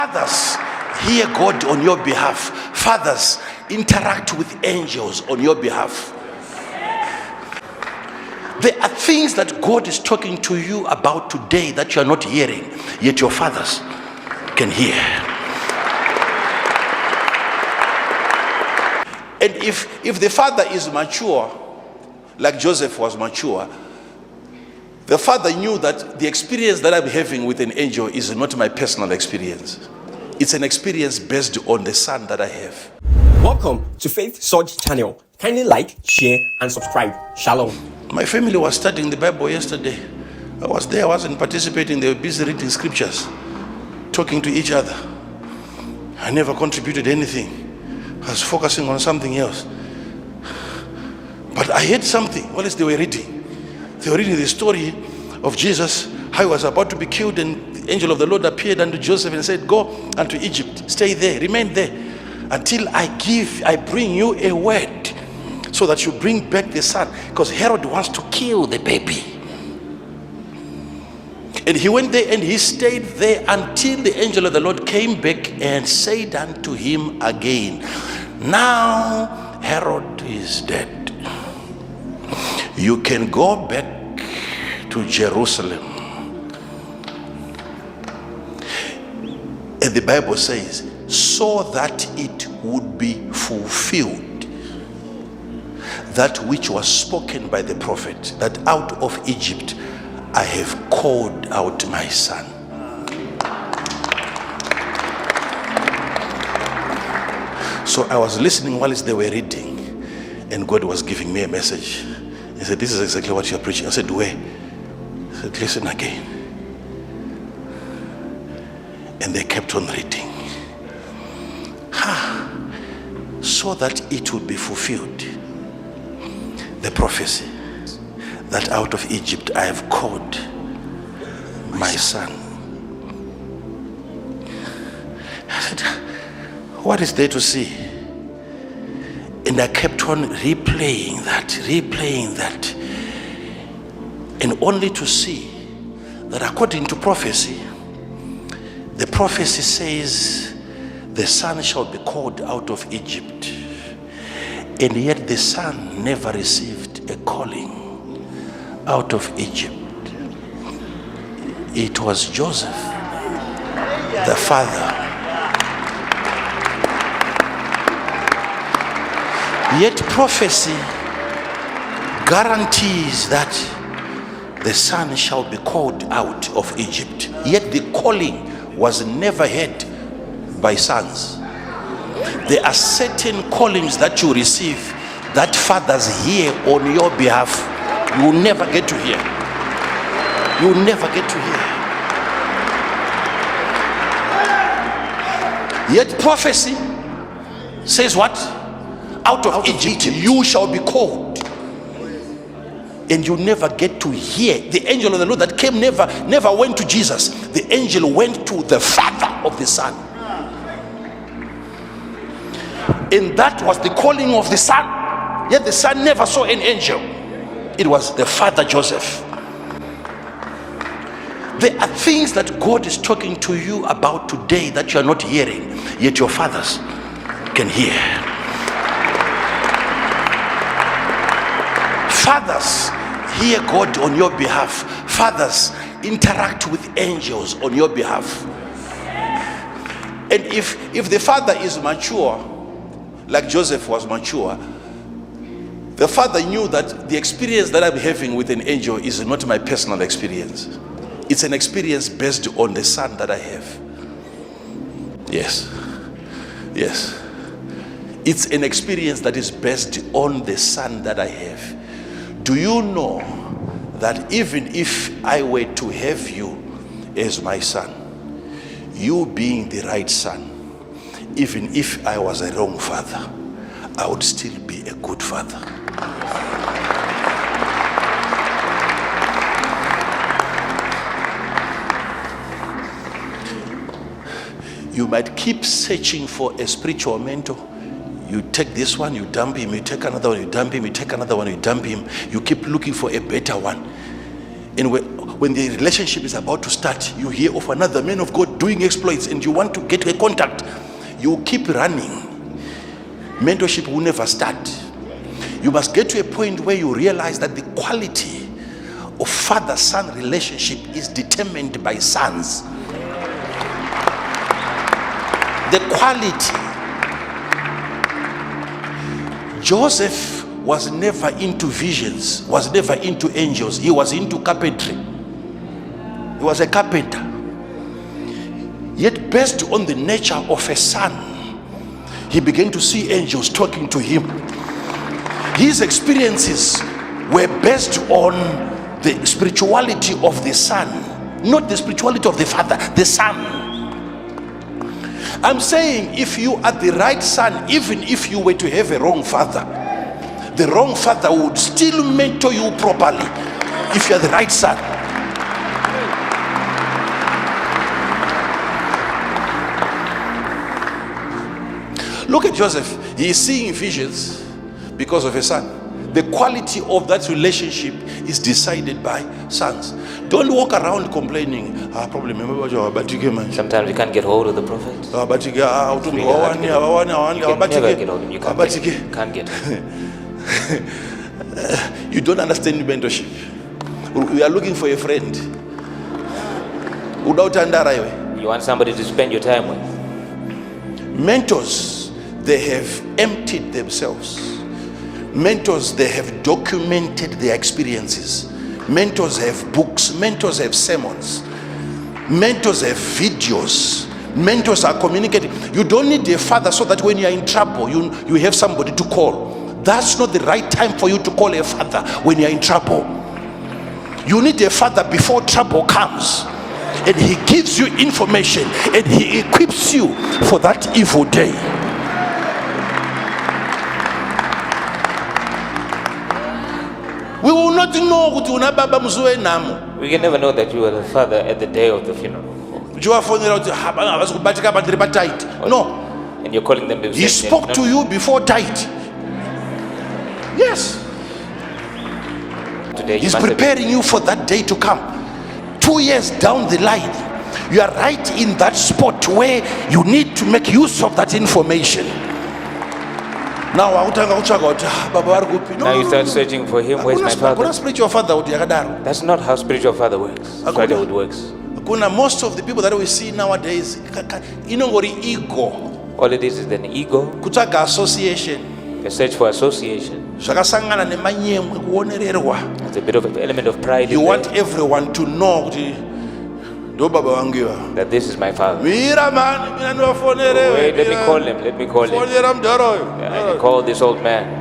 Fathers, hear God on your behalf. Fathers, interact with angels on your behalf. There are things that God is talking to you about today that you are not hearing, yet your fathers can hear. And if the father is mature, like Joseph was mature, the father knew that the experience that I'm having with an angel is not my personal experience. It's an experience based on the son that I have. Welcome to Faith Surge channel. Kindly like, share, and subscribe. Shalom. My family was studying the Bible yesterday. I was there, I wasn't participating. They were busy reading scriptures, talking to each other. I never contributed anything. I was focusing on something else. But I heard something. What is they were reading? They were reading the story of Jesus, how he was about to be killed, and the angel of the Lord appeared unto Joseph and said, "Go unto Egypt, stay there, remain there, until I bring you a word, so that you bring back the son," because Herod wants to kill the baby. And he went there and he stayed there until the angel of the Lord came back and said unto him again, "Now Herod is dead. You can go back to Jerusalem." And the Bible says, so that it would be fulfilled that which was spoken by the prophet, that out of Egypt I have called out my son. So I was listening while they were reading, and God was giving me a message. He said, "This is exactly what you're preaching." I said, "Where?" He said, "Listen again." And they kept on reading. So that it would be fulfilled, the prophecy, that out of Egypt I have called my son. I said, what is there to see? And I kept on replaying that, and only to see that according to prophecy, the prophecy says the son shall be called out of Egypt, and yet the son never received a calling out of Egypt. It was Joseph, the father. Yet prophecy guarantees that the son shall be called out of Egypt. Yet the calling was never heard by sons. There are certain callings that you receive that fathers hear on your behalf. You will never get to hear. You will never get to hear. Yet prophecy says what? Out of Egypt you shall be called. And you never get to hear. The angel of the Lord that came never went to Jesus. The angel went to the father of the son. And that was the calling of the son. Yet the son never saw an angel. It was the father Joseph. There are things that God is talking to you about today that you are not hearing, yet your fathers can hear. Fathers, hear God on your behalf. Fathers, interact with angels on your behalf. And if the father is mature, like Joseph was mature, the father knew that the experience that I'm having with an angel is not my personal experience. It's an experience based on the son that I have. Yes. It's an experience that is based on the son that I have. Do you know that even if I were to have you as my son, you being the right son, even if I was a wrong father, I would still be a good father. You might keep searching for a spiritual mentor. You take this one, you dump him, you take another one, you dump him, you take another one, you dump him. You keep looking for a better one. And when the relationship is about to start, you hear of another man of God doing exploits and you want to get a contact, you keep running. Mentorship will never start. You must get to a point where you realize that the quality of father-son relationship is determined by sons. The quality. Joseph was never into visions, was never into angels. He was into carpentry. He was a carpenter. Yet based on the nature of a son, he began to see angels talking to him. His experiences were based on the spirituality of the son, not the spirituality of the father, the son. I'm saying if you are the right son, even if you were to have a wrong father, the wrong father would still mentor you properly if you are the right son. Look at Joseph. He is seeing visions because of a son. The quality of that relationship is decided by sons. Don't walk around complaining. Sometimes you can't get hold of the prophet. You can never get hold of him. You can't get him. You don't understand mentorship. We are looking for a friend. You want somebody to spend your time with. Mentors, they have emptied themselves. Mentors, they have documented their experiences. Mentors have books. Mentors have sermons. Mentors have videos. Mentors are communicating. You don't need a father so that when you are in trouble, you have somebody to call. That's not the right time for you to call a father when you are in trouble. You need a father before trouble comes. And he gives you information and he equips you for that evil day. We will not know. We can never know that you were the father at the day of the funeral. No. And you're calling them. He spoke to you before died. Yes. Today he's preparing you for that day to come. 2 years down the line, you are right in that spot where you need to make use of that information. Now you start searching for him. Where's my father? Spiritual father. That's not how spiritual father works. Fatherhood works. Most of the people that we see nowadays, ego. All it is an ego. Association. A search for association. It's a bit of an element of pride. You want everyone to know that this is my father. Wait, let me call him. I call this old man.